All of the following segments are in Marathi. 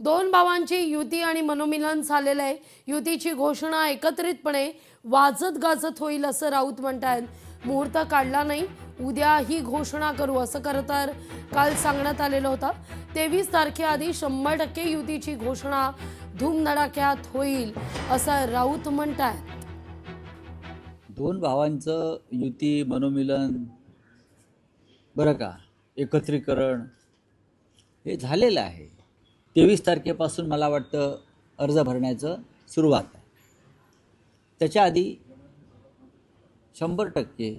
दोन भावांची युती आणि मनोमिलन झालेलं आहे। युतीची घोषणा एकत्रितपणे वाजत गाजत होईल असं राऊत म्हणतायत। मुहूर्त काढला नाही, उद्या ही घोषणा करू असं खरं तर काल सांगण्यात आलेलं होतं। 23 तारखेआधी 100% युतीची घोषणा धूमधडाक्यात होईल असं राऊत म्हणतायत। दोन भावांचं युती मनोमिलन बरं का एकत्रीकरण हे झालेलं आहे। 23 तारखेपासून मला वाटतं अर्ज भरण्याचं सुरुवात आहे। त्याच्या आधी 100%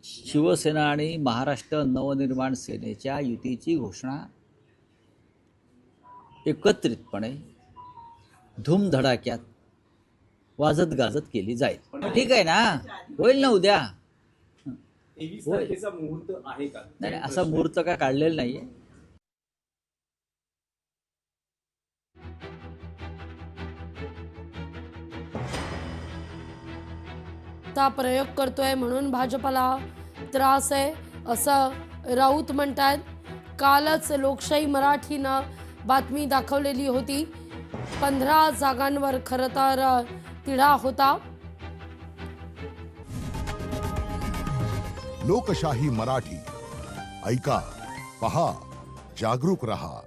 शिवसेना आणि महाराष्ट्र नवनिर्माण सेनेच्या युतीची घोषणा एकत्रितपणे धूमधडाक्यात वाजत गाजत केली जाईल। ठीक आहे ना, होईल ना उद्या। 23 तारखेचा मुहूर्त आहे का? नाही, असा मुहूर्त काय काढलेला नाहीये। ता प्रयोग करतोय म्हणून भाजपला त्रास आहे असं राऊत म्हणतायत। कालच लोकशाही मराठीनं बातमी दाखवलेली होती। 15 जागांवर खरं तर तिढा होता। लोकशाही मराठी ऐका, पहा, जागरूक रहा।